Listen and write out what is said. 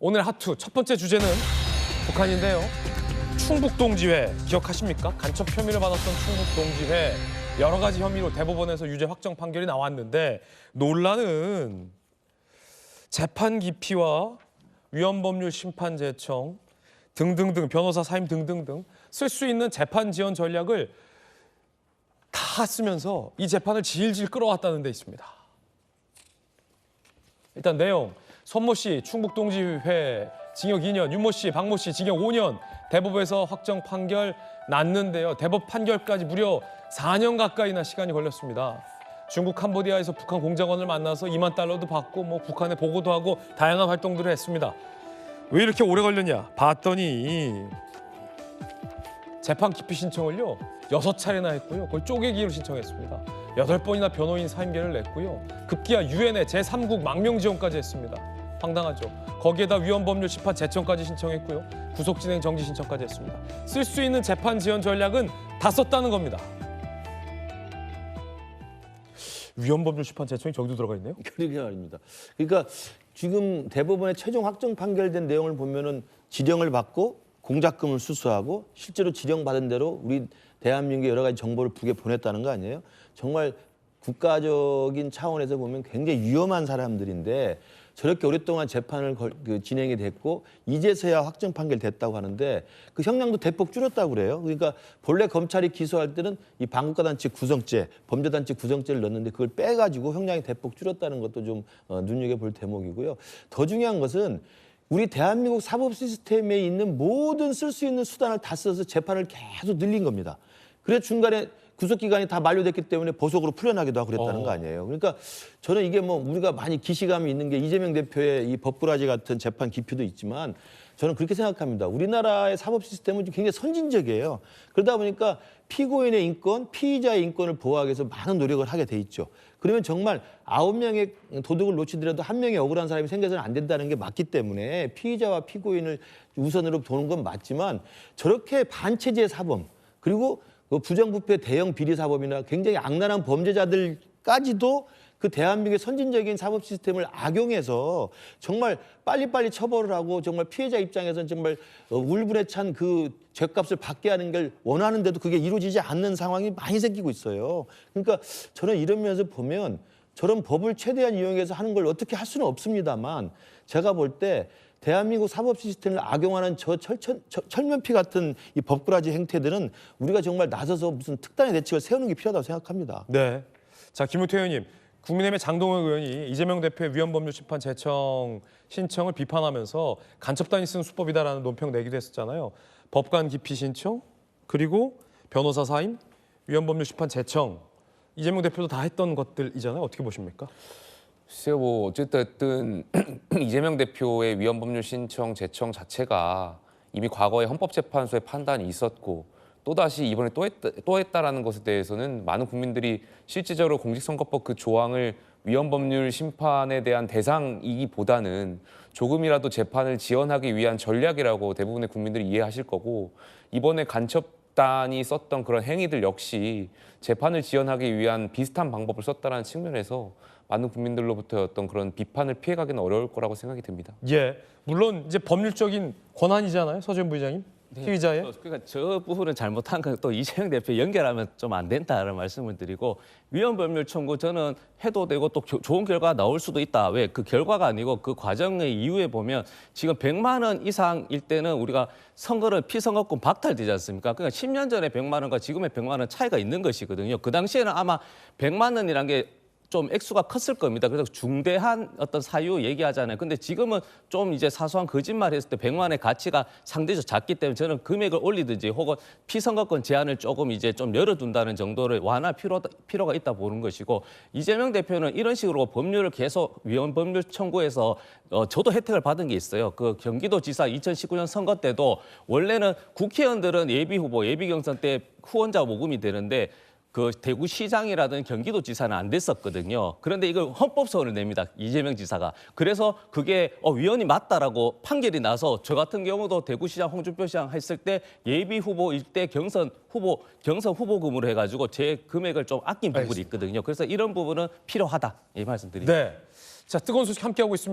오늘 핫투 첫 번째 주제는 북한인데요. 충북동지회 기억하십니까? 간첩 혐의를 받았던 충북동지회 여러 가지 혐의로 대법원에서 유죄 확정 판결이 나왔는데 논란은 재판 기피와 위헌법률 심판 제청 등등등 변호사 사임 등등등 쓸 수 있는 재판 지연 전략을 다 쓰면서 이 재판을 질질 끌어왔다는 데 있습니다. 일단 내용. 손모 씨 충북동지회 징역 2년, 윤모 씨, 박모 씨 징역 5년 대법에서 확정 판결 났는데요. 대법 판결까지 무려 4년 가까이나 시간이 걸렸습니다. 중국 캄보디아에서 북한 공작원을 만나서 2만 달러도 받고 북한에 보고도 하고 다양한 활동들을 했습니다. 왜 이렇게 오래 걸렸냐 봤더니 재판 기피 신청을요 6차례나 했고요. 그걸 쪼개기로 신청했습니다. 8번이나 변호인 사임계를 냈고요. 급기야 유엔에 제3국 망명 지원까지 했습니다. 황당하죠. 거기에다 위헌법률 심판 제청까지 신청했고요. 구속진행 정지 신청까지 했습니다. 쓸 수 있는 재판 지연 전략은 다 썼다는 겁니다. 위헌법률 심판 제청이 저기도 들어가 있네요. 그러게 말입니다. 그러니까 지금 대법원의 최종 확정 판결된 내용을 보면은 지령을 받고 공작금을 수수하고 실제로 지령받은 대로 우리 대한민국의 여러 가지 정보를 북에 보냈다는 거 아니에요? 정말 국가적인 차원에서 보면 굉장히 위험한 사람들인데 저렇게 오랫동안 재판을 진행이 됐고 이제서야 확정 판결 됐다고 하는데 그 형량도 대폭 줄였다고 그래요. 그러니까 본래 검찰이 기소할 때는 이 반국가단체 구성죄, 범죄단체 구성죄를 넣었는데 그걸 빼가지고 형량이 대폭 줄였다는 것도 좀 눈여겨볼 대목이고요. 더 중요한 것은 우리 대한민국 사법 시스템에 있는 모든 쓸 수 있는 수단을 다 써서 재판을 계속 늘린 겁니다. 그래서 중간에 구속기간이 다 만료됐기 때문에 보석으로 풀려나기도 하고 그랬다는 거 아니에요. 그러니까 저는 이게 우리가 많이 기시감이 있는 게 이재명 대표의 이 법꾸라지 같은 재판 기피도 있지만 저는 그렇게 생각합니다. 우리나라의 사법 시스템은 굉장히 선진적이에요. 그러다 보니까 피고인의 인권, 피의자의 인권을 보호하기 위해서 많은 노력을 하게 돼 있죠. 그러면 정말 9명의 도둑을 놓치더라도 1명의 억울한 사람이 생겨서는 안 된다는 게 맞기 때문에 피의자와 피고인을 우선으로 보는 건 맞지만 저렇게 반체제 사범 그리고 부정부패 대형 비리 사범이나 굉장히 악랄한 범죄자들까지도 그 대한민국의 선진적인 사법 시스템을 악용해서 정말 빨리빨리 처벌을 하고 정말 피해자 입장에서는 정말 울분에 찬 그 죗값을 받게 하는 걸 원하는데도 그게 이루어지지 않는 상황이 많이 생기고 있어요. 그러니까 저는 이런 면에서 보면 저런 법을 최대한 이용해서 하는 걸 어떻게 할 수는 없습니다만 제가 볼 때 대한민국 사법 시스템을 악용하는 저 철면피 같은 이 법꾸라지 행태들은 우리가 정말 나서서 무슨 특단의 대책을 세우는 게 필요하다고 생각합니다. 네. 자, 김우태 의원님. 국민의힘의 장동혁 의원이 이재명 대표의 위헌법률 심판 제청 신청을 비판하면서 간첩단이 쓴 수법이다라는 논평 내기도 했었잖아요. 법관 기피 신청, 그리고 변호사 사임, 위헌법률 심판 제청. 이재명 대표도 다 했던 것들이잖아요. 어떻게 보십니까? 글쎄요, 어쨌든 이재명 대표의 위헌법률 신청 제청 자체가 이미 과거에 헌법재판소의 판단이 있었고 또다시 이번에 또 했다라는 것에 대해서는 많은 국민들이 실질적으로 공직선거법 그 조항을 위헌법률 심판에 대한 대상이기보다는 조금이라도 재판을 지연하기 위한 전략이라고 대부분의 국민들이 이해하실 거고 이번에 간첩단이 썼던 그런 행위들 역시 재판을 지연하기 위한 비슷한 방법을 썼다는 측면에서 많은 국민들로부터 어떤 그런 비판을 피해가기는 어려울 거라고 생각이 듭니다. 예, 물론 이제 법률적인 권한이잖아요, 서지현 부의장님. 피의자의. 그러니까 저 부분은 잘못한 건 또 이재명 대표 연결하면 좀 안 된다는 말씀을 드리고 위헌법률 청구 저는 해도 되고 또 좋은 결과가 나올 수도 있다. 왜? 그 결과가 아니고 그 과정의 이후에 보면 지금 100만 원 이상일 때는 우리가 선거를 피선거권 박탈되지 않습니까? 그러니까 10년 전에 100만 원과 지금의 100만 원 차이가 있는 것이거든요. 그 당시에는 아마 100만 원이란 게 좀 액수가 컸을 겁니다. 그래서 중대한 어떤 사유 얘기하잖아요. 근데 지금은 좀 이제 사소한 거짓말 했을 때 100만 원의 가치가 상대적으로 작기 때문에 저는 금액을 올리든지 혹은 피선거권 제한을 조금 이제 좀 열어둔다는 정도를 완화할 필요가 있다 보는 것이고 이재명 대표는 이런 식으로 법률을 계속 위헌법률 청구해서 저도 혜택을 받은 게 있어요. 그 경기도지사 2019년 선거 때도 원래는 국회의원들은 예비후보, 예비경선 때 후원자 모금이 되는데 그 대구시장이라든 경기도지사는 안 됐었거든요. 그런데 이걸 헌법소원을 냅니다. 이재명 지사가. 그래서 그게 위헌이 맞다라고 판결이 나서 저 같은 경우도 대구시장, 홍준표 시장 했을 때 예비 후보일 때 경선 후보금으로 해가지고 제 금액을 좀 아낀 부분이 있거든요. 그래서 이런 부분은 필요하다 이 말씀드립니다. 네. 자, 뜨거운 소식 함께하고 있습니다.